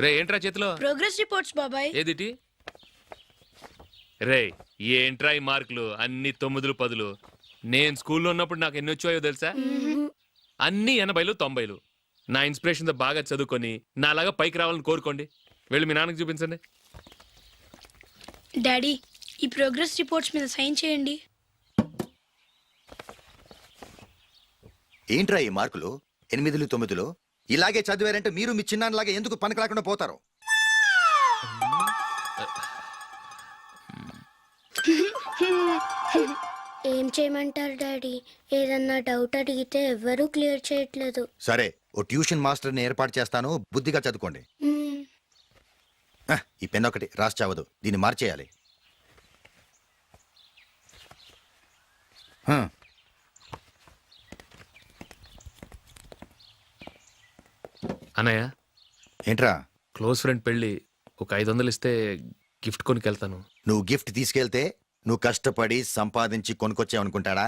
రే ఏంట్రా చేతిలో? Progress reports బాబాయ్. ఏదిటి? రే ఏంట్రా ఈ మార్కులు అన్ని 9లు 10లు? నేను స్కూల్లో ఉన్నప్పుడు నాకు ఎన్ని వచ్చాయో తెలుసా? అన్ని 80లు 90లు. నా ఇన్స్పిరేషన్తో బాగా చదువుకొని నాలాగా పైకి రావాలని కోరుకోండి. వెళ్ళి మీ నాన్నకి చూపించండి. డాడీ ఈ ప్రోగ్రెస్ రిపోర్ట్స్ మీద సైన్ చేయండి. ఏంట్రా ఈ మార్కులు 8లు 9లు? ఇలాగే చదివారంటే మీరు మీ చిన్నాన్నలాగా ఎందుకు పనికిలాకుండా పోతారు? ఏం చేయమంటారు డాడీ? ఏదన్నా డౌట్ అడిగితే ఎవ్వరూ క్లియర్ చేయట్లేదు. సరే ఓ ట్యూషన్ మాస్టర్ని ఏర్పాటు చేస్తాను, బుద్ధిగా చదువుకోండి. ఈ పెన్ ఒకటి రాసి చావదు, దీన్ని మార్చేయాలి. అన్నయ్య ఏంట్రా? క్లోజ్ ఫ్రెండ్ పెళ్ళి ఒక 500 ఇస్తే గిఫ్ట్ కొనుకెళ్తాను. నువ్వు గిఫ్ట్ తీసుకెళ్తే నువ్వు కష్టపడి సంపాదించి కొనుక్కొచ్చావనుకుంటాడా?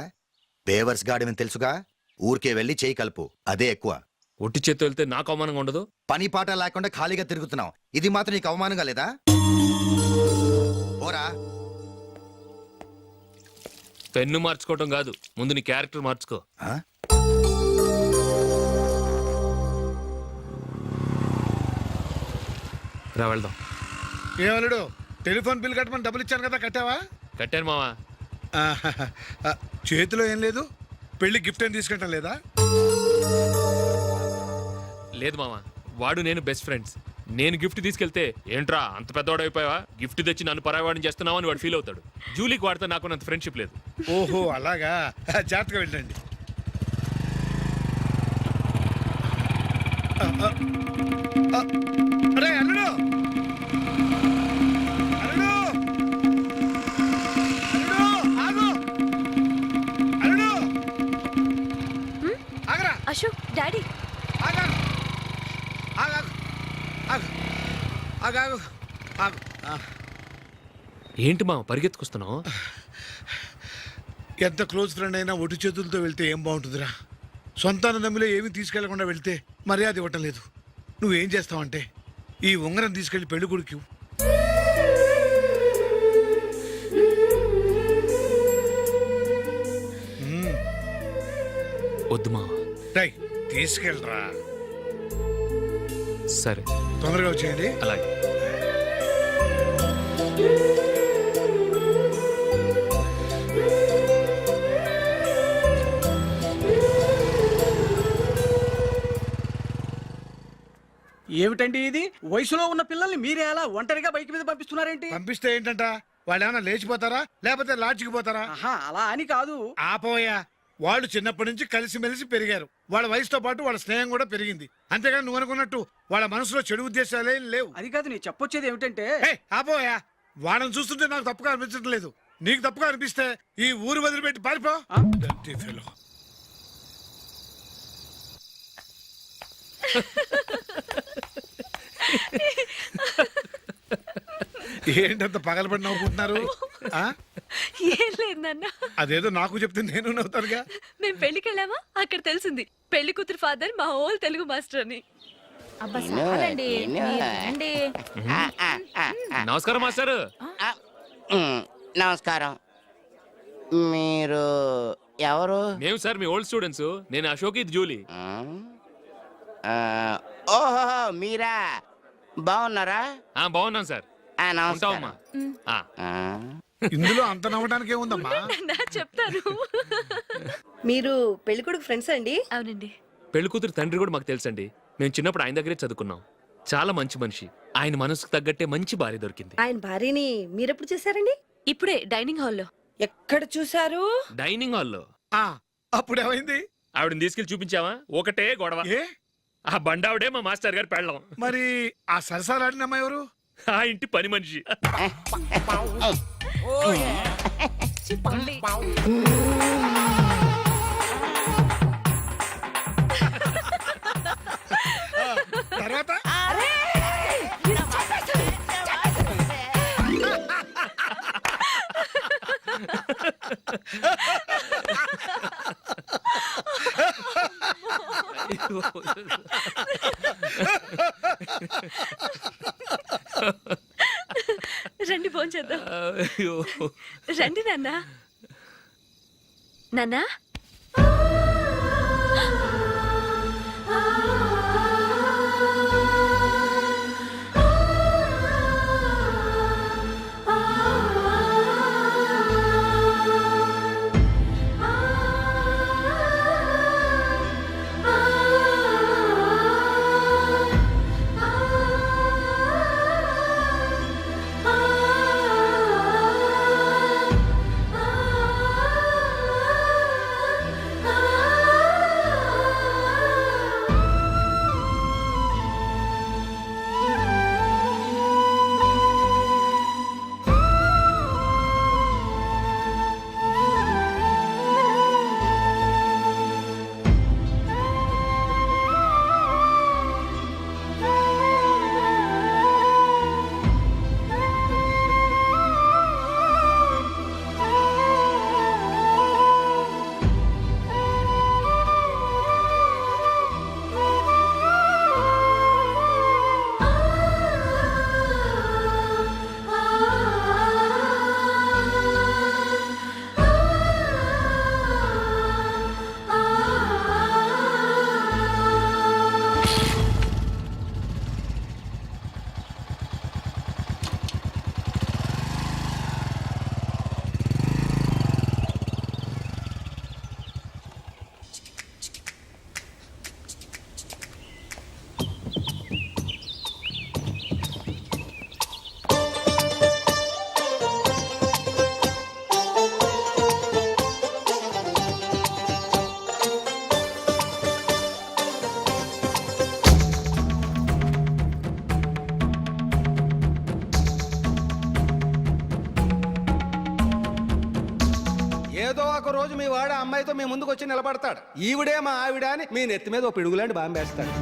బేవర్స్ గాడమని తెలుసుగా. ఊరికే వెళ్ళి చేయి కలుపు, అదే ఎక్కువ. ఒట్టి చేత్తో వెళ్తే నాకు అవమానంగా ఉండదు? పని పాట లేకుండా ఖాళీగా తిరుగుతున్నావు, ఇది మాత్రం నీకు అవమానంగా లేదా? పోరా. పెన్ను మార్చుకోవటం కాదు, ముందు నీ క్యారెక్టర్ మార్చుకో. రా వెళ్దాం. ఏమలుడు, టెలిఫోన్ బిల్ కట్టమని డబ్బులు ఇచ్చాను కదా, కట్టావా? కట్టాను మావా. చేతిలో ఏం లేదు, పెళ్లి గిఫ్ట్ ఏం తీసుకుంటాం లేదా? లేదు మావా, వాడు నేను బెస్ట్ ఫ్రెండ్స్. నేను గిఫ్ట్ తీసుకెళ్తే ఏంట్రా అంత పెద్దవాడు అయిపోయావా, గిఫ్ట్ తెచ్చి నన్ను పరాయవాడిని చేస్తున్నావు అని వాడు ఫీల్ అవుతాడు. జూలీకి వాడితే నాకు అంత ఫ్రెండ్షిప్ లేదు. ఓహో అలాగా, జాగ్రత్తగా వెళ్ళండి. అరే అల్లుడు, అల్లుడు, అల్లుడు, ఆగు, అల్లుడు, ఆగరా. అశోక్ డాడీ ఆగు, ఆగు, ఆగు, ఆగు, ఆగు. ఏంటి మా పరిగెత్తుకొస్తున్నావు? ఎంత క్లోజ్ ఫ్రెండ్ అయినా ఒటి చేతులతో వెళ్తే ఏం బాగుంటుందిరా. సొంతాన నమ్మిలో ఏమీ తీసుకెళ్లకుండా వెళ్తే మర్యాద ఇవ్వటం లేదు. నువ్వేం చేస్తావంటే ఈ ఉంగరం తీసుకెళ్లి పెళ్లి కొడుకు వద్దు మా. తీసుకెళ్ళరా. సరే తొందరగా వచ్చేయండి. అలాగే. ఏమిటండి ఇది? వయసులో ఉన్న పిల్లల్ని మీరే అలా ఒంటరిగా బైక్ మీద పంపిస్తున్నారేంటి? పంపిస్తే ఏంటంట, వాళ్ళు ఏమైనా లేచిపోతారా లేకపోతే లాడ్జికి పోతారా? అలా అని కాదు. ఆపోయా, వాళ్ళు చిన్నప్పటి నుంచి కలిసిమెలిసి పెరిగారు. వాళ్ళ వయసుతో పాటు వాళ్ళ స్నేహం కూడా పెరిగింది. అంతేగాని నువ్వు అనుకున్నట్టు వాళ్ళ మనసులో చెడు ఉద్దేశాలే లేవు. అది కాదు, నేను చెప్పొచ్చేది ఏమిటంటే, ఆపోయా, వాళ్ళని చూస్తుంటే నాకు తప్పుగా అనిపించడం లేదు. నీకు తప్పుగా అనిపిస్తే ఈ ఊరు వదిలిపెట్టి పారిపో. ఏంటంత పగలబడి నవ్వుకుంటున్నారు? ఏం లేదు నాన్న. అదేదో నాకు చెప్తే నేను నవ్వుతానుగా. మేము పెళ్లికి వెళ్ళామా, అక్కడ తెలిసింది పెళ్లి కూతురు ఫాదర్ మా హోల్ తెలుగు మాస్టర్ అని. నమస్కారం మాస్టర్. నమస్కారం. మీరు ఎవరు? మేము సార్ మీ ఓల్డ్ స్టూడెంట్స్. నేను అశోక్, ఇది జూలీ. ఓహో మీరా, బాగున్నారా? బాగున్నాం సార్. నమస్కారం. ఇందులో అంత నవ్వడానికి ఏముందమ్మా? చెప్తాను. మీరు పెళ్ళికొడుకు ఫ్రెండ్స్ అండి? అవునండి. పెళ్లి కూతురు తండ్రి కూడా మాకు తెలుసండి. మేము చిన్నప్పుడు ఆయన దగ్గరే చదువుకున్నాం. చాలా మంచి మనిషి. ఆయన మనసుకు తగ్గట్టే మంచి భార్య దొరికింది. ఆయన భార్యని మీరెప్పుడు చూసారండి? ఇప్పుడే డైనింగ్ హాల్లో. ఎక్కడ చూసారు? డైనింగ్ హాల్లో. అప్పుడు ఏమైంది? ఆవిడని తీసుకెళ్లి చూపించావా? ఒకటే గొడవ. ఆ బండావిడే మా మాస్టర్ గారు పెళ్ళం. మరి ఆ సరసాలాడిన అమ్మాయి ఎవరు? ఆ ఇంటి పని మనిషి. తర్వాత రండి భోంచేద్దాం. అయ్యో. రండి నాన్న. నాన్నా ఏదో ఒక రోజు మీ వాడు అమ్మాయితో మీ ముందుకు వచ్చి నిలబడతాడు. ఈవిడే మా ఆవిడ అని మీ నెత్తి మీద ఓ పిడుగులాంటి బాంబేస్తాడు.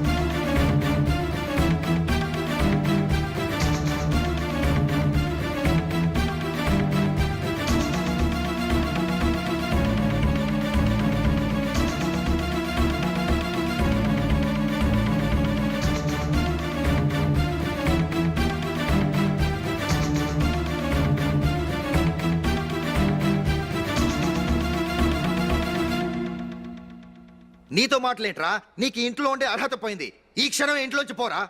నీతో మాటలేంట్రా? నీకు ఇంట్లో ఉండే అర్హత పోయింది. ఈ క్షణం ఇంట్లోంచి పోరా.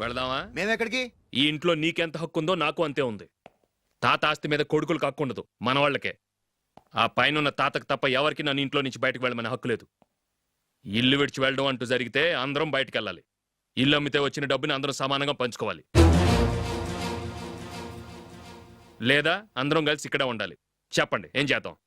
వెళదామా? మేమెక్కడికి? ఈ ఇంట్లో నీకెంత హక్కు ఉందో నాకు అంతే ఉంది. తాత ఆస్తి మీద కొడుకులు కాకుండదు, మన వాళ్ళకే. ఆ పైన తాతకు తప్ప ఎవరికి నన్ను ఇంట్లో నుంచి బయటకు వెళ్ళమనే హక్కు లేదు. ఇల్లు విడిచి వెళ్ళడం అంటూ జరిగితే అందరం బయటకు వెళ్ళాలి. ఇల్లు అమ్మితే వచ్చిన డబ్బుని అందరం సమానంగా పంచుకోవాలి. లేదా అందరం కలిసి ఇక్కడే ఉండాలి. చెప్పండి, ఏం చేద్దాం?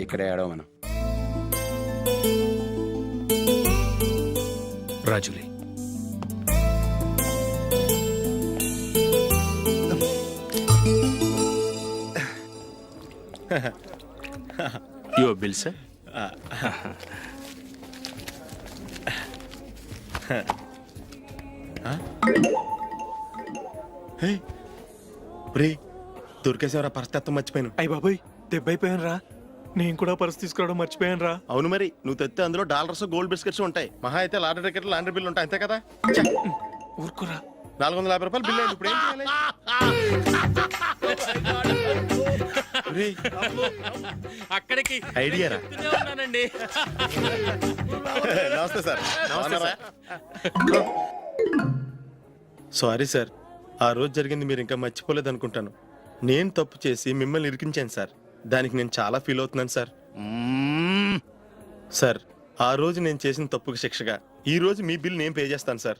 ఇక్కడే ఏడవమను. రాజులీ, Your bill, sir. దొరికేసేవరా పరిస్థితి మర్చిపోయాను. అయ్య బాబాయ్, దెబ్బైపోయాను రా. నేను కూడా పర్స్ తీసుకురావడం మర్చిపోయాను రా. అవును మరి, నువ్వు తెస్తే అందులో డాలర్స్ గోల్డ్ బిస్కెట్స్ ఉంటాయి. మహా అయితే లాటరీ టికెట్ లాండ్రీ బిల్లు ఉంటాయి, అంతే కదా? ఊరుకురా. 450 రూపాయలు బిల్లు అయింది. ఇప్పుడు ఏం చేయాలి? రేయ్, అక్కడికి ఐడియా రా. ఉన్నానండి. నమస్తే సార్. సారీ సార్, ఆ రోజు జరిగింది మీరు ఇంకా మర్చిపోలేదు అనుకుంటాను. నేను తప్పు చేసి మిమ్మల్ని ఇరికించాను సార్. దానికి నేను చాలా ఫీల్ అవుతున్నాను సార్. సార్, ఆ రోజు నేను చేసిన తప్పుకి శిక్షగా ఈ రోజు మీ బిల్ నేను పే చేస్తాను సార్.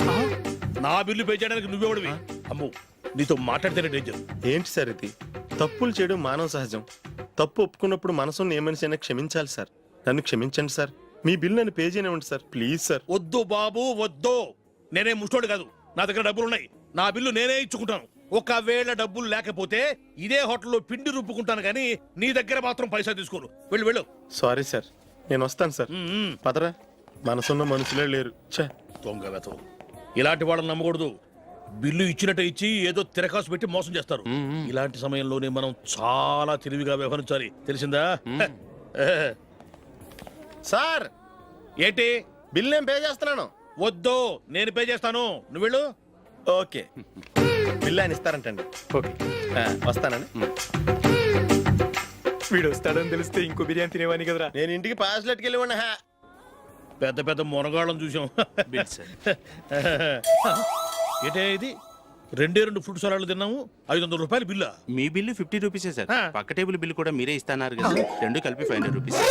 నా బిల్లు పే చేయడానికి నువ్వెవడివి? అమ్మో, నీతో మాట్లాడితేనే డేంజర్. ఏంటి సార్ ఇది? తప్పులు చేయడం మానవ సహజం. తప్పు ఒప్పుకున్నప్పుడు మనసుని ఏ మనిషి అయినా క్షమించాలి సార్. నన్ను క్షమించండి సార్. మీ బిల్ నన్ను పే చేయనివ్వండి సార్, ప్లీజ్ సార్. వద్దు బాబు వద్దు. నేనే ముష్టోడు కాదు, నా దగ్గర డబ్బులు ఉన్నాయి. నా బిల్లు నేనే ఇచ్చుకుంటాను. ఒకవేళ డబ్బులు లేకపోతే ఇదే హోటల్లో పిండి రుబ్బుకుంటాను కానీ నీ దగ్గర మాత్రం పైసా తీసుకోను. వెళ్ళు వెళ్ళు. సారీ సార్, నేను వస్తాను సార్. పదరా, మనసున్న మనుషులే లేరు. ఛే, దొంగ వెతవు. ఇలాంటి వాళ్ళని నమ్మకూడదు. బిల్లు ఇచ్చినట్టు ఇచ్చి ఏదో తిరకాసు పెట్టి మోసం చేస్తారు. ఇలాంటి సమయంలోనే మనం చాలా తెలివిగా వ్యవహరించాలి, తెలిసిందా? సార్ ఏంటి? బిల్ నేను పే చేస్తున్నాను. వద్దు, నేను పే చేస్తాను, నువ్వు వెళ్ళు. ఓకే, బిల్ ఆయన ఇస్తారంటండి. ఓకే, వస్తానండి. వీడు వస్తాడని తెలిస్తే ఇంకో బిర్యానీ తినేవాని కదరా. నేను ఇంటికి పాస్లెట్కి వెళ్ళి ఉన్నా. పెద్ద పెద్ద మునగాళ్ళం చూసాం. ఏంటే ఇది? 2 ఫ్రూట్ సలాడ్లు తిన్నాము, 500 రూపాయలు బిల్లా? మీ బిల్లు 50 రూపీసే సార్. పక్క టేబుల్ బిల్లు కూడా మీరే ఇస్తాన్నారు కదా, రెండు కలిపి 500 రూపీస్.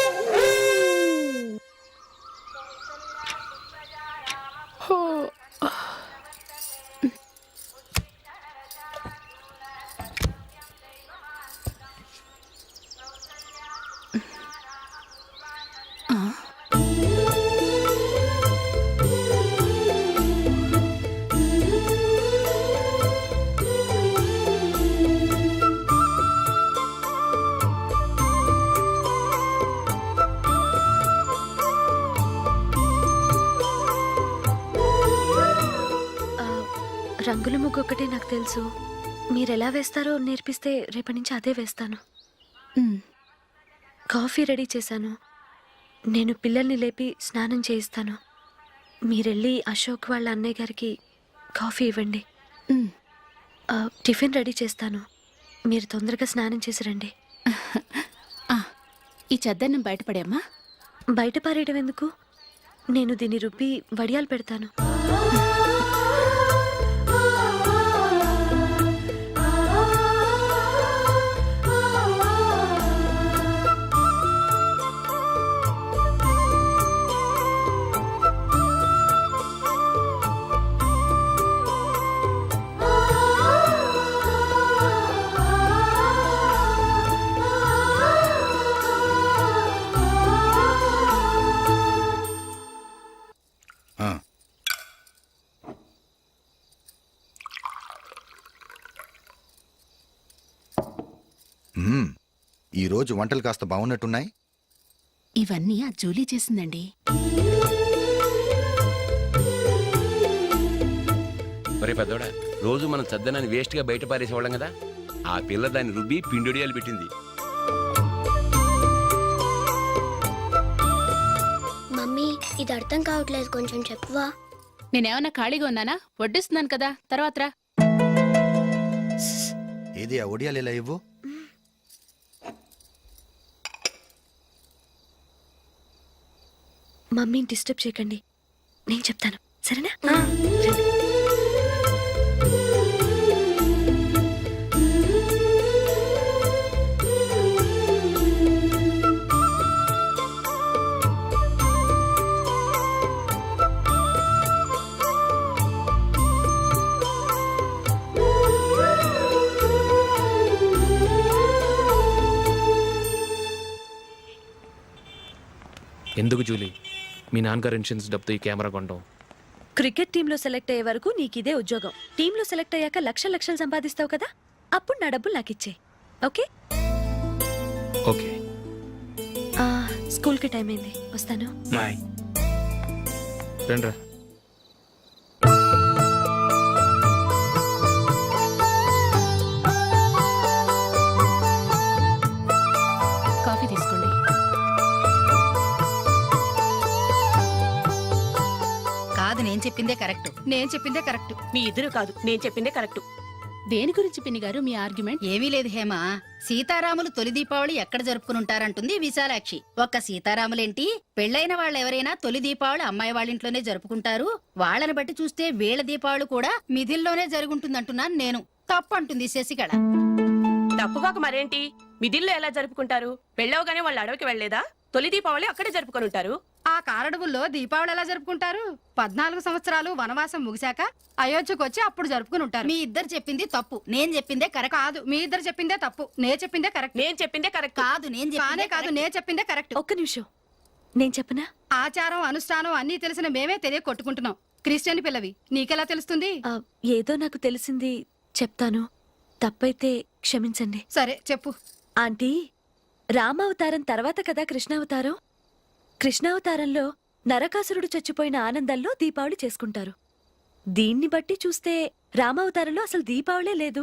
రంగుల ముగ్గు ఒకటే నాకు తెలుసు. మీరెలా వేస్తారో నేర్పిస్తే రేపటి నుంచి అదే వేస్తాను. కాఫీ రెడీ చేశాను. నేను పిల్లల్ని లేపి స్నానం చేయిస్తాను. మీరెళ్ళి అశోక్ వాళ్ళ అన్నయ్య గారికి కాఫీ ఇవ్వండి. టిఫిన్ రెడీ చేస్తాను. మీరు తొందరగా స్నానం చేసి రండి. ఈ చెద్దన్నం బయటపడేమ్మా. బయట పారేయడం ఎందుకు? నేను దీన్ని రుబ్బి వడియాలు పెడతాను. ఈ రోజు వంటలు కాస్త బాగున్నట్టున్నాయి. ఇవన్నీ ఆ జూలీ చేసిందండి. ఒరే పెద్దోడా, రోజు మనం చద్దనాన్ని వేస్ట్ గా బయట పారేసేవాళ్ళం కదా, ఆ పిల్ల దాన్ని రుబ్బి పిండొడియాలు పెట్టింది. మమ్మీ ఇది అర్థం కావట్లేదు, కొంచెం చెప్పువా. నేనేమన్నా ఖాళీగా ఉన్నానా? వడ్డిస్తున్నాను కదా, తర్వాత రా. ఏది ఆ ఒడియాలు ఇలా ఇవ్వు. మమ్మీని డిస్టర్బ్ చేయకండి, నేను చెప్తాను, సరేనా? ఎందుకు జూలీ మీ నాన్నగారు ఇన్సూరెన్స్ డబ్బుతో ఈ కెమెరా కొంటాం? క్రికెట్ టీంలో సెలెక్ట్ అయ్యే వరకు నీకిదే ఉద్యోగం. టీంలో సెలెక్ట్ అయ్యాక లక్షలు లక్షలు సంపాదిస్తావు కదా, అప్పుడు నా డబ్బులు నాకు ఇచ్చే. Okay okay. స్కూల్కి టైం అయింది, వస్తాను. బాయ్. రండ్రా. కాఫీ తీసుకోండి. కాదు, నేను చెప్పిందే కరెక్ట్. నేను చెప్పిందే కరెక్ట్. మీ ఇద్దరు కాదు, నేను చెప్పిందే కరెక్ట్. దేని గురించి పిన్ని గారు మీ ఆర్గ్యుమెంట్? ఏమీ లేదు హేమ. సీతారాములు తొలి దీపావళి ఎక్కడ జరుపుకుని ఉంటారంటుంది విశాలాక్షి. ఒక్క సీతారాములేంటి, పెళ్ళైన వాళ్ళు ఎవరైనా తొలి దీపావళి అమ్మాయి వాళ్ళ ఇంట్లోనే జరుపుకుంటారు. వాళ్ళని బట్టి చూస్తే వీళ్ళ దీపావళి కూడా మిథిల్లోనే జరుగుంటుందంటున్నాను నేను. తప్పు అంటుంది శశికళ. తప్పుగాక మరేంటి, మిథిల్లో ఎలా జరుపుకుంటారు? పెళ్ళవగానే వాళ్ళు అడవికి వెళ్లేదా? తొలి దీపావళి అక్కడే జరుపుకొని ఉంటారు. ఆ కారడవుల్లో దీపావళి ఎలా జరుపుకుంటారు? 14 సంవత్సరాలు వనవాసం ముగిశాక అయోధ్యకు వచ్చి అప్పుడు జరుపుకుని ఉంటారు. మీ ఇద్దరు చెప్పింది తప్పు, నేను చెప్పిందే కరెక్ట్. కాదు, మీ ఇద్దరు చెప్పిందే తప్పు, నేను చెప్పిందే కరెక్ట్. నేను చెప్పిందే కరెక్ట్. కాదు, నేను చెప్పిందే కరెక్ట్. ఒక్క నిమిషం, నేను చెప్పనా? ఆచారం అనుష్ఠానం అన్నీ తెలిసిన మేమే తెలియ కొట్టుకుంటున్నాం. క్రిస్టియన్ పిల్లవి, నీకెలా తెలుస్తుంది? ఏదో నాకు తెలిసింది చెప్తాను, తప్పైతే క్షమించండి. సరే చెప్పు. ఆంటీ, రామావతారం తర్వాత కదా కృష్ణావతారం. కృష్ణావతారంలో నరకాసురుడు చచ్చిపోయిన ఆనందంలో దీపావళి చేసుకుంటారు. దీన్ని బట్టి చూస్తే రామావతారంలో అసలు దీపావళే లేదు.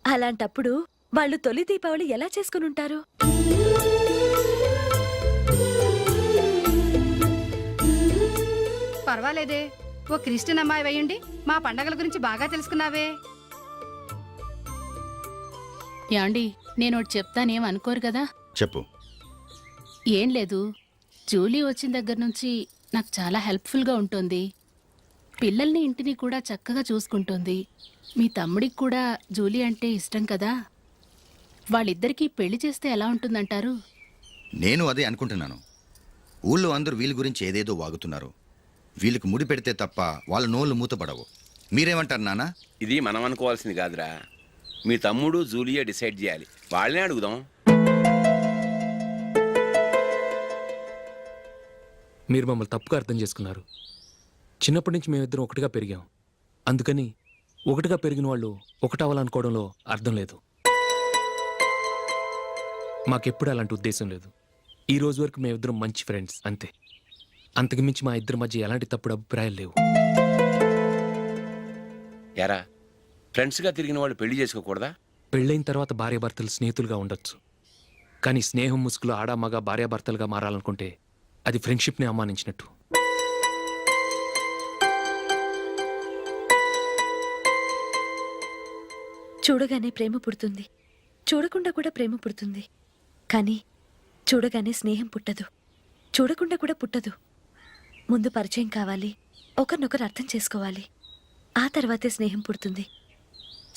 అలాంటప్పుడు వాళ్ళు తొలి దీపావళి ఎలా చేసుకునుంటారు? పర్వాలేదే, ఓ క్రిస్టియన్ అమ్మాయి వేయండి, మా పండగల గురించి బాగా తెలుసుకున్నావే. యాండి, నేను ఒకటి చెప్తానేం అనుకోరు కదా? చెప్పు. ఏం లేదు, జూలీ వచ్చిన దగ్గర నుంచి నాకు చాలా హెల్ప్ఫుల్గా ఉంటుంది. పిల్లల్ని ఇంటిని కూడా చక్కగా చూసుకుంటుంది. మీ తమ్ముడికి కూడా జూలీ అంటే ఇష్టం కదా. వాళ్ళిద్దరికీ పెళ్లి చేస్తే ఎలా ఉంటుందంటారు? నేను అదే అనుకుంటున్నాను. ఊళ్ళో అందరూ వీళ్ళ గురించి ఏదేదో వాగుతున్నారు. వీళ్ళకి ముడి పెడితే తప్ప వాళ్ళ నోళ్ళు మూతపడవు. మీరేమంటారు నాన్న? ఇది మనం అనుకోవాల్సింది కాదురా, మీ తమ్ముడు జూలియా డిసైడ్ చేయాలి. వాళ్ళనే అడుగుదాం. మీరు మమ్మల్ని తప్పుగా అర్థం చేసుకున్నారు. చిన్నప్పటి నుంచి మేమిద్దరం ఒకటిగా పెరిగాం. అందుకని ఒకటిగా పెరిగిన వాళ్ళు ఒకటవ్వాలనుకోవడంలో అర్థం లేదు. మాకెప్పుడు అలాంటి ఉద్దేశం లేదు. ఈ రోజు వరకు మేమిద్దరం మంచి ఫ్రెండ్స్ అంతే. అంతకుమించి మా ఇద్దరి మధ్య ఎలాంటి తప్పుడు అభిప్రాయాలు లేవు. యారా, ఫ్రెండ్స్గా తిరిగిన వాళ్ళు పెళ్లి చేసుకోకూడదా? పెళ్ళైన తర్వాత భార్యాభర్తలు స్నేహితులుగా ఉండొచ్చు. కానీ స్నేహం ముసుగులో ఆడా మగ భార్యాభర్తలుగా మారాలనుకుంటే అది ఫ్రెండ్షిప్ని అవమానించినట్టు. చూడగానే ప్రేమ పుడుతుంది, చూడకుండా కూడా ప్రేమ పుడుతుంది. కానీ చూడగానే స్నేహం పుట్టదు, చూడకుండా కూడా పుట్టదు. ముందు పరిచయం కావాలి, ఒకరినొకరు అర్థం చేసుకోవాలి, ఆ తర్వాతే స్నేహం పుడుతుంది.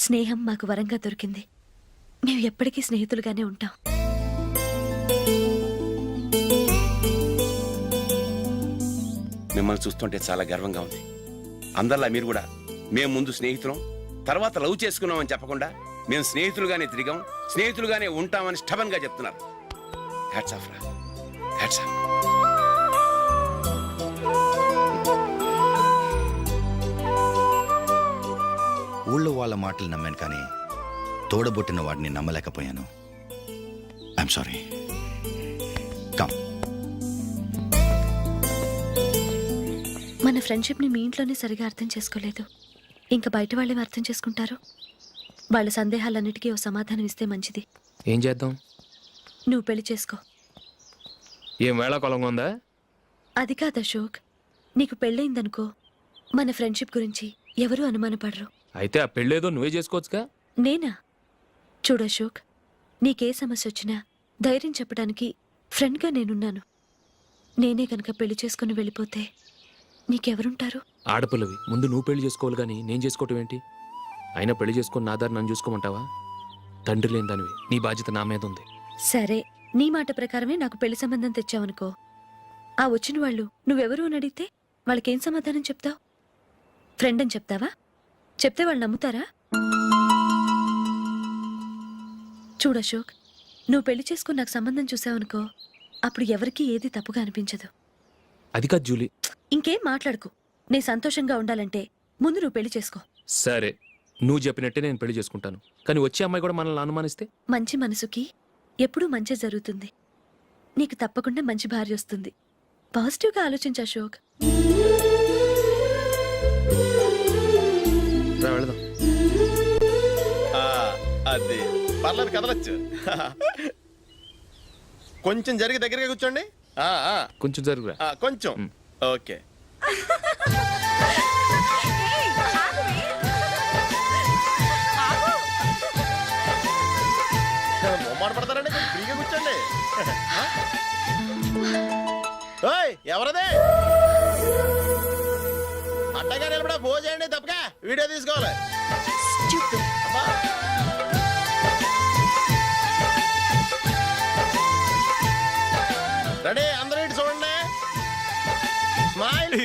స్నేహం మాకు వరంగా దొరికింది. మేము ఎప్పటికీ స్నేహితులుగానే ఉంటాం. మిమ్మల్ని చూస్తుంటే చాలా గర్వంగా ఉంది. అందరిలా మీరు కూడా మేము ముందు స్నేహితులం, తర్వాత లవ్ చేసుకున్నామని చెప్పకుండా మేము స్నేహితులుగానే తిరిగాం, స్నేహితులుగానే ఉంటామని స్టబన్ గా చెప్తున్నారు. హ్యాట్స్ ఆఫ్ రా, హ్యాట్స్ ఆఫ్. ఊళ్ళో వాళ్ళ మాటలు నమ్మాను, కానీ తోడబుట్టిన వాడిని నమ్మలేకపోయాను. I'm sorry. కమ్. మన ఫ్రెండ్షిప్ని మీ ఇంట్లోనే సరిగా అర్థం చేసుకోలేదు, ఇంకా బయట వాళ్ళేం అర్థం చేసుకుంటారు? వాళ్ళ సందేహాలన్నిటికీ ఓ సమాధానం ఇస్తే మంచిది. ఏం చేద్దాం? నువ్వు పెళ్లి చేసుకో. ఏం వేళాకొలంగా ఉందా? అది కాదు అశోక్, నీకు పెళ్ళయిందనుకో, మన ఫ్రెండ్షిప్ గురించి ఎవరూ అనుమానపడరు. అయితే ఆ పెళ్ళేదో నువ్వే చేసుకోవచ్చుగా. నేనా? చూడు అశోక్, నీకే సమస్య వచ్చినా ధైర్యం చెప్పడానికి ఫ్రెండ్గా నేనున్నాను. నేనే కనుక పెళ్లి చేసుకుని వెళ్ళిపోతే నీకెవరుంటారు? ఆడపిల్లవి, ముందు నువ్వు పెళ్లి చేసుకోవాలి కానీ నేను చేసుకోవటం ఏంటి? అయినా పెళ్లి చేసుకుని నా దారి నన్ను చూసుకోమంటావా? తండ్రి లేని దానివి, నీ బాధ్యత నా మీద ఉంది. సరే, నీ మాట ప్రకారమే నాకు పెళ్లి సంబంధం తెచ్చావనుకో, ఆ వచ్చిన వాళ్ళు నువ్వెవరు అని అడిగితే వాళ్ళకేం సమాధానం చెప్తావు? ఫ్రెండ్ అని చెప్తావా? చెప్తే వాళ్ళు నమ్ముతారా? చూడు అశోక్, నువ్వు పెళ్లి చేసుకుని నాకు సంబంధం చూసావనుకో, అప్పుడు ఎవరికీ ఏది తప్పుగా అనిపించదు. అది కాదు జూలీ. ఇంకేం మాట్లాడుకు. నేను సంతోషంగా ఉండాలంటే ముందు నువ్వు పెళ్లి చేసుకో. సరే, నువ్వు చెప్పినట్టే నేను పెళ్లి చేసుకుంటాను. కానీ వచ్చే అమ్మాయి కూడా మనల్ని అనుమానిస్తే? మంచి మనసుకి ఎప్పుడూ మంచి జరుగుతుంది. నీకు తప్పకుండా మంచి భార్య వస్తుంది. పాజిటివ్గా ఆలోచించు అశోక్. వెళదాం. అది పర్లేదు, కదలొచ్చు. కొంచెం జరిగి దగ్గరగా కూర్చోండి. కొంచెం జరుగురా. కొంచెం. ఓకే. మొమ్మాట పడతారండి, కొంచెం ఫ్రీగా కూర్చోండి. ఓయ్, ఎవరదే? అడ్డగా నిలబడా ఫోన్ చేయండి, తప్పగా వీడియో తీసుకోవాలి. అమ్మా. రెడీ అందరూ ఇటు చూడండి స్మైల్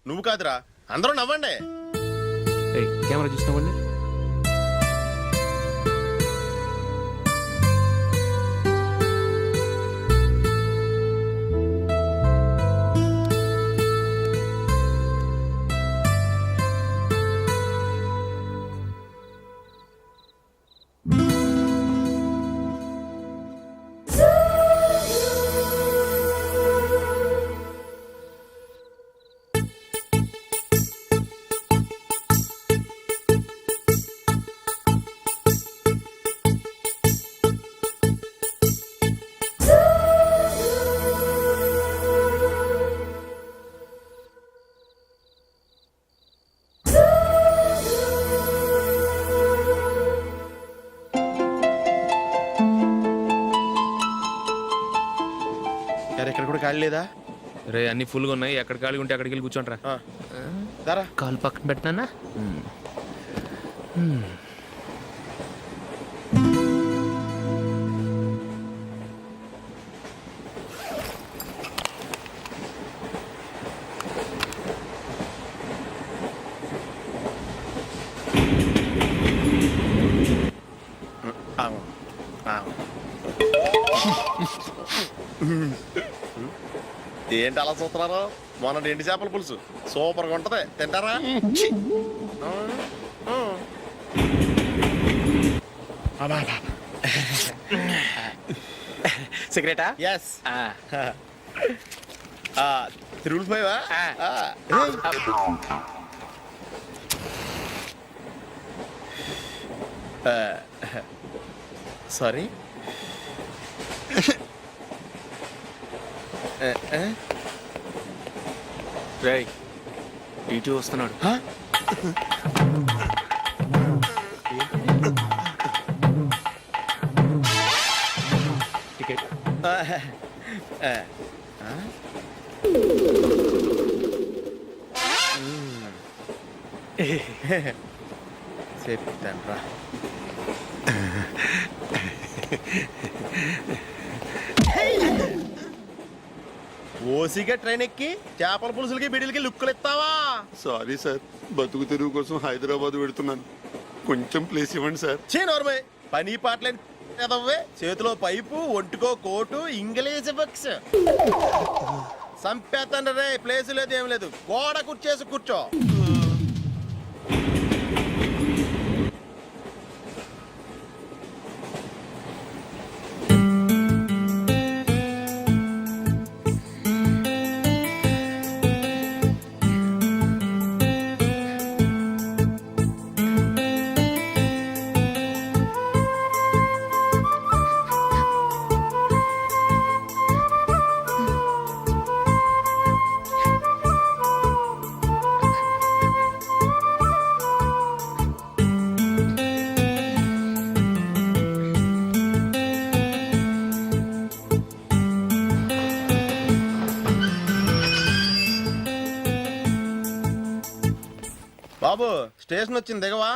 నువ్వు కాదురా అందరూ నవ్వండి కెమెరా చూసినామండి. ఎక్కడ కూడా ఖాళీ లేదా రే అన్ని ఫుల్గా ఉన్నాయి, ఎక్కడ ఖాళీ ఉంటే అక్కడికి వెళ్ళి కూర్చోండిరా. దారా కాలు పక్కన పెట్టినా. ఏంటి అలా చూస్తున్నారు? మొన్న ఎండి చేపల పులుసు సూపర్గా ఉంటది, తింటారా? సిగరెటా? ఎస్ తిరుగులు పోయావా? సారీ రేయ్ టీటీ వస్తున్నాడు. టికెట్ చెప్తాను రా. ఓసిగా ట్రైన్ ఎక్కి చేపల పులుసులకి బిడిలకి లుక్కులు ఇస్తావా? సారీ సార్, బతుకు తెరువు కోసం హైదరాబాద్ పెడుతున్నాను, కొంచెం ప్లేస్ ఇవ్వండి సార్. నోర్మే పని పాటలేని ఎదవ్వే, చేతిలో పైపు ఒంటికో కోటు ఇంగ్లీష్ బుక్స్. సంపేతండ్రి రే, ప్లేస్ లేదు ఏం లేదు, గోడ కుర్చేసి కూర్చో. బాబు స్టేషన్ వచ్చింది దిగవా?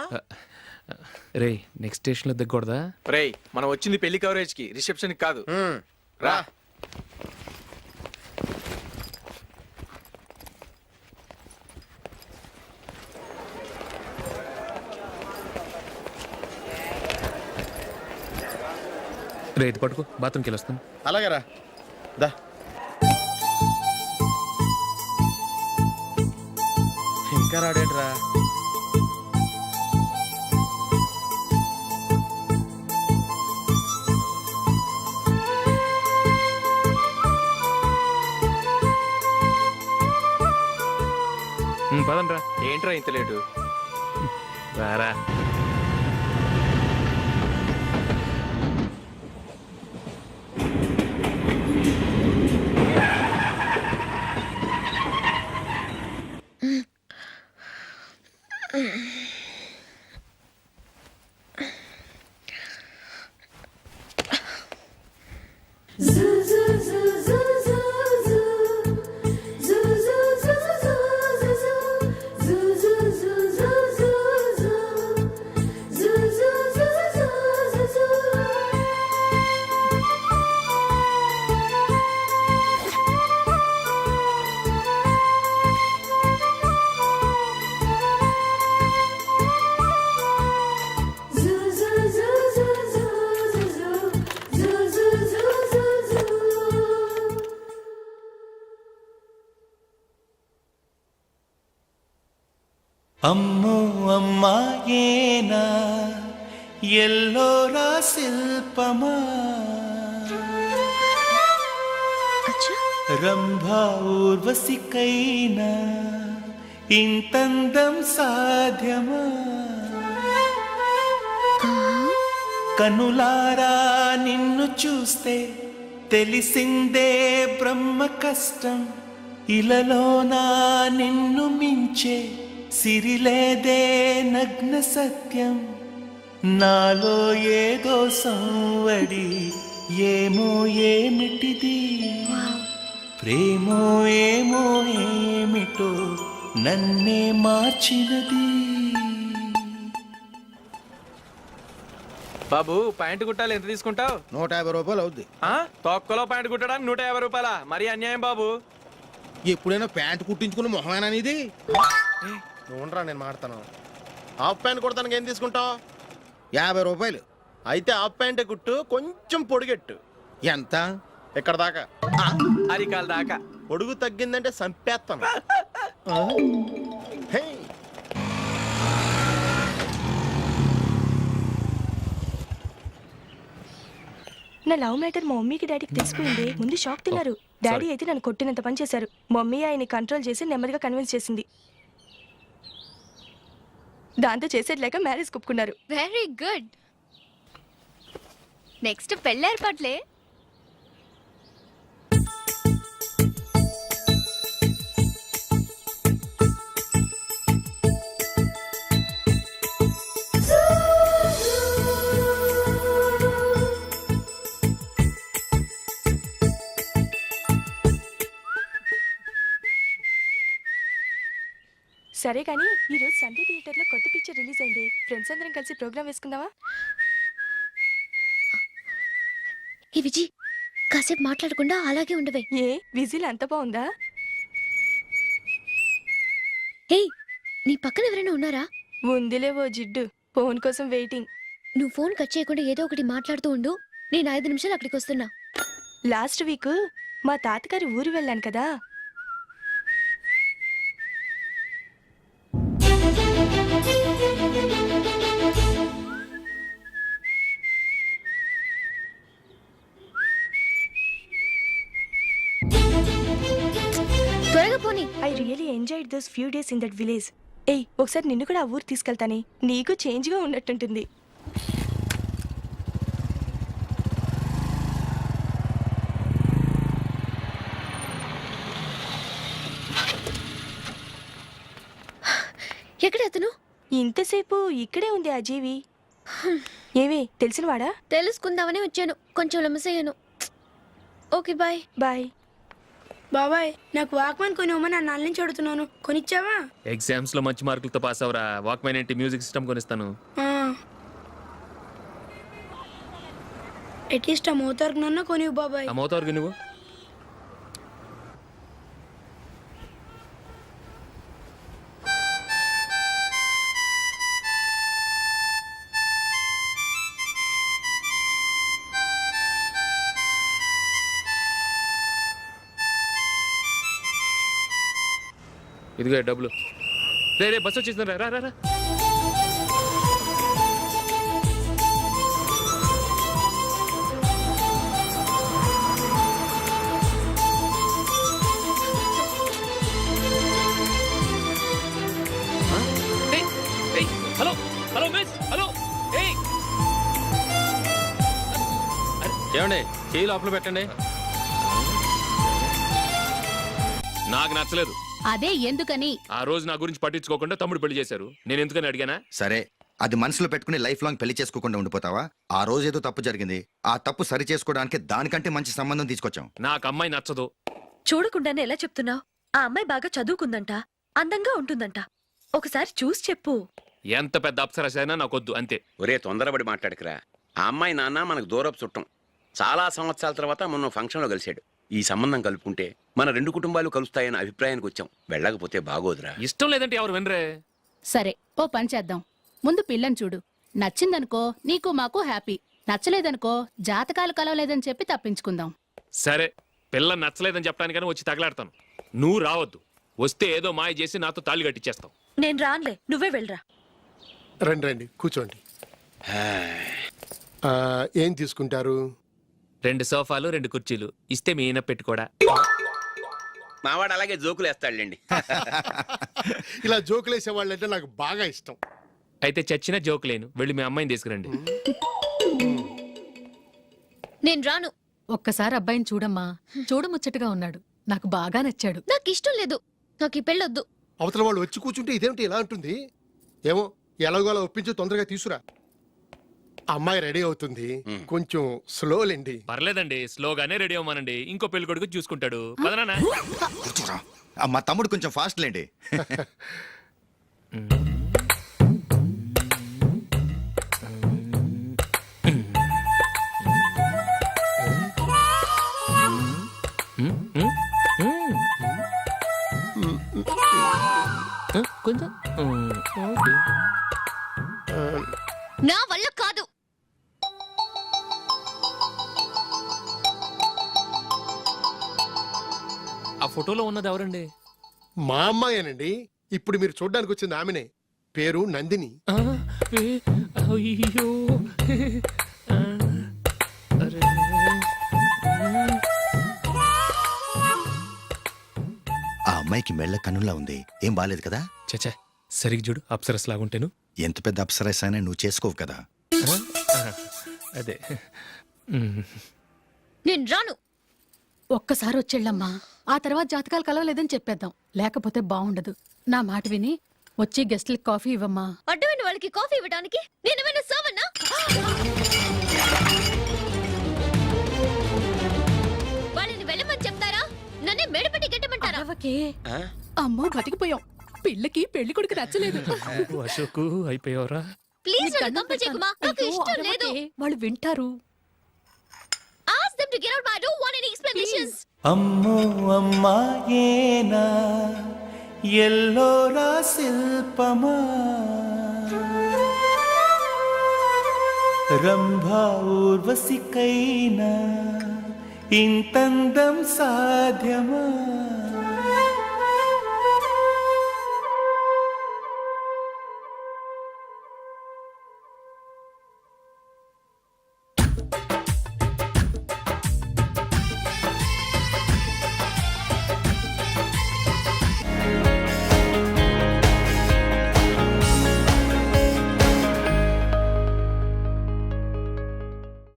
రే నెక్స్ట్ స్టేషన్ లో దిగకూడదా? రేయ్ మనం వచ్చింది పెళ్లి కవరేజ్ కి, రిసెప్షన్ కాదు. రా. రే ఇది పట్టుకో, బాత్రూమ్కి వెళ్ళి వస్తాను. అలాగే రా. దా ఇంకా రాడేట్రా? పదండ్రా. ఏంట్రా ఇంత లేటు? రారా. అమ్మో అమ్మాయేనా ఎల్లోరా శిల్పమా రంభా ఊర్వశికైనా ఇంతందం సాధ్యమా కనులారా నిన్ను చూస్తే తెలిసిందే బ్రహ్మ కష్టం ఇలలోనా నిన్ను మించే సిరిలేదే నగ్న సత్యం నాలో ఏదో సంవడి ఏమో ఏమిటిది ప్రేమో ఏమో ఏమిటో నన్నే మార్చినది. బాబు ప్యాంటు కుట్టాలి ఎంత తీసుకుంటావు? 150 రూపాయలు అవుద్ది. తొక్కలో ప్యాంటు కుట్టడానికి 150 రూపాయల మరి అన్యాయం బాబు. ఎప్పుడైనా ప్యాంట్ కుట్టించుకున్న మొహమేనా ఇది? నువ్వురా నేను మాడతాను. హాఫ్ ప్యాంట్ కుడతానికి ఏం తీసుకుంటావు? 50 రూపాయలు. అయితే హాఫ్ ప్యాంటే కుట్టు, కొంచెం పొడిగెట్టు. ఎంత? ఇక్కడ దాకా. అరికాల దాకా. పొడుగు తగ్గిందంటే సంపేస్తాను. హే. నా లవ్ మ్యాటర్ మా మమ్మీకి డాడీకి తెలిసిపోయింది. ముందు షాక్ తిన్నారు. డాడీ అయితే నన్ను కొట్టినంత పని చేశారు. మమ్మీ ఆయన్ని కంట్రోల్ చేసి నెమ్మదిగా కన్విన్స్ చేసింది. దాంతో చేసేది లేక మ్యారేజ్ ఒప్పుకున్నారు. Very good. నెక్స్ట్ పెళ్లి ఏర్పాట్లే. సరే కానీ ఈరోజు సండే థియేటర్లో కొత్త పిక్చర్ రిలీజ్ అయింది. ఫ్రెండ్స్ అందరం కలిసి ప్రోగ్రామ్ వేసుకుందామా? ఈ విజి కాసేపు మాట్లాడకుండా అలాగే ఉండవే. ఏ విజిల్ అంత బాగుందా? హే, నీ పక్కన ఎవరైనా ఉన్నారా? ఉందిలే ఓ జిడ్డు. ఫోన్ కోసం వెయిటింగ్. నువ్వు ఫోన్ కట్ చేయకుండా ఏదో ఒకటి మాట్లాడుతూ ఉండు. నేను 5 నిమిషాలు అక్కడికి వస్తున్నా. లాస్ట్ వీక్ మా తాతగారి ఊరు వెళ్ళాను కదా. త్వరగా పోనీ. I really enjoyed those few days in that village. ఏయ్, ఒకసారి నిన్ను కూడా ఆ ఊరు తీసుకెళ్తానే. నీకు చేంజ్గా ఉన్నట్టుంటుంది. ఎక్కడ అతను? ఇంతసేపు ఇక్కడే ఉంది ఆ జీవి. ఏవే తెలిసినవాడా? తెలుసుకుందామని వచ్చాను. కొంచెం లెమసయ్యాను. Okay bye. బాయ్. బాబాయ్, నాకు వాక్మెన్ కొనివ్వమని నా నాన్న నుంచి అడుగుతున్నాను. కొనిచ్చావా? ఎగ్జామ్స్ లో మంచి మార్కులతో పాస్ అవరా. వాక్మెన్ ఏంటి, మ్యూజిక్ సిస్టమ్ కొనిస్తాను. అట్లీస్ట్ ఆ మోతార్కు నన్న కొనివ్వు బాబాయ్. ఆ మోతారుగు నువ్వు. ఇదిగో డబ్బులు. రే రే బస్ వచ్చేసింది. రా రా రా. Hello hello miss. హలో. ఏమండి చేయి లోపల పెట్టండి. నాకు నచ్చలేదు. అదే ఎందుకని? ఆ రోజు నా గురించి పట్టించుకోకుండా తమ్ముడు పెళ్లి చేశారు. నేను ఎందుకని అడిగానా? సరే, అది మనసులో పెట్టుకుని లైఫ్ లాంగ్ పెళ్లి చేసుకోకుండా ఉండిపోతావా? ఆ రోజు ఏదో తప్పు జరిగింది. ఆ తప్పు సరి చేసుకోవడానికి దానికంటే మంచి సంబంధం తీసుకొచ్చాం. నాకు అమ్మాయి నచ్చదు. చూడకుండానే ఎలా చెప్తున్నావు? ఆ అమ్మాయి బాగా చదువుకుందంట, అందంగా ఉంటుందంట. ఒకసారి చూసి చెప్పు. ఎంత పెద్ద అప్సరస అయినా నాకొద్దు, అంతే. ఒరే తొందరపడి మాట్లాడకురా. ఆ అమ్మాయి నాన్న మనకు దూరపు చుట్టం. చాలా సంవత్సరాల తర్వాత మొన్న ఫంక్షన్లో కలిశాడు. ఈ సంబంధం కలుపుకుంటే మన 2 కుటుంబాలు కలుస్తాయన్న అభిప్రాయానికి వచ్చాం. వెళ్ళకపోతే బాగోదురా. ఇష్టం లేదంటే ఎవరు వినరే. సరే, ఓ పని చేద్దాం. ముందు పిల్లని చూడు. నచ్చిందనుకో నీకు మాకు హ్యాపీ. నచ్చలేదనుకో జాతకాలు కలవలేదని చెప్పి తప్పించుకుందాం. సరే, పిల్ల నచ్చలేదని చెప్పడానికని వచ్చి తగలాడతాను. నువ్వు రావద్దు. వస్తే ఏదో మాయ చేసి నాతో తాళి కట్టించేస్తావు. నేను రానులే, నువ్వే వెళ్ళరా. రండి రండి కూర్చోండి. ఏం తీసుకుంటారు? 2 సోఫాలు 2 కుర్చీలు ఇస్తే మీ ఈయన పెట్టుకోడా. మావాడు అలాగే జోకులు వేస్తాడులేండి. ఇలా జోకులేసే వాళ్ళంటే నాకు బాగా ఇష్టం. అయితే చచ్చిన జోక్ లేను, వెళ్ళి మీ అమ్మాయిని తీసుకురండి. నేను రాను. ఒక్కసారి అబ్బాయిని చూడమ్మా, చూడముచ్చటగా ఉన్నాడు, నాకు బాగా నచ్చాడు. నాకు ఇష్టం లేదు, నాకు ఈ పెళ్ళొద్దు. అవతల వాళ్ళు వచ్చి కూర్చుంటే ఇదేమిటి ఇలా ఉంటుంది? ఏమో ఎలాగోలా ఒప్పించి తొందరగా తీసురా. అమ్మాయి రెడీ అవుతుంది, కొంచెం స్లోలేండి. పర్లేదండి, స్లోగానే రెడీ అవ్వమానండి, ఇంకో పెళ్లి కొడుకు చూసుకుంటాడు. పదనా. కూర్చోరా. మా తమ్ముడు కొంచెం ఫాస్ట్ లేండి. కొంచెం నా వల్ల కాదు. ఆ ఫోటోలో ఉన్నది ఎవరండి? మా అమ్మాయేనండి. ఇప్పుడు మీరు చూడ్డానికి వచ్చింది ఆమెనే. పేరు నందిని. అయ్యో ఆ అమ్మాయికి మెళ్ళ కన్నులా ఉంది. ఏం బాలేదు కదా? చచ్చా, సరిగ్గా చూడు, అప్సరస్ లాగుంటేను. ఎంత పెద్ద అప్సరస్ అయినా నువ్వు చేసుకోవు కదా. అదే. నేను రాను. ఒక్కసారి వచ్చేళ్ళమ్మా, ఆ తర్వాత జాతకాలు కలవలేదని చెప్పేద్దాం, లేకపోతే బాగుండదు. నా మాట విని వచ్చి గెస్ట్లకి కాఫీ ఇవ్వమ్మా. అడ్డమైన వాళ్ళకి కాఫీ ఇవ్వడానికి నేనేమైనా సోమన్నా? వాళ్ళని వెళ్ళమని చెప్తారా? నన్నే మేడపట్టి గెట్టమంటారా? అమ్మో బతికిపోయాం, పిల్లకి పెళ్లి కొడుకు నచ్చలేదు. అశోకు అయిపోయావరా. ప్లీజ్ నన్ను పంపించేకుమా, నాకు ఇష్టం లేదు. వాళ్ళు వింటారు. Ask them to get out, but I don't want any explanations. అమ్మో అమ్మాయేనా ఎల్లోరా శిల్పమా రంభా ఊర్వశికైనా ఇంతందం సాధ్యమా